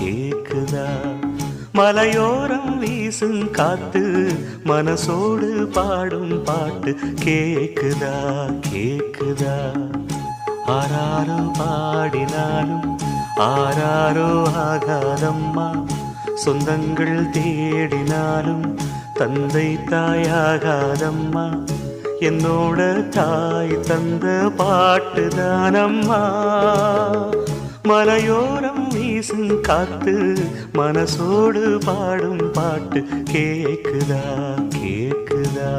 கேக்குதா மலையோரம் வீசும் காத்து மனசோடு பாடும் பாட்டு கேக்குதா கேக்குதா ஆராரோ பாடினாலும் ஆராரோ ஆகாதம்மா சொந்தங்கள் தேடினாலும் தந்தை தாயாகாதம்மா என்னோட தாய் தந்த பாட்டுதானம்மா மலையோரம் வீசும் காத்து மனசோடு பாடும் பாட்டு கேக்குதா கேக்குதா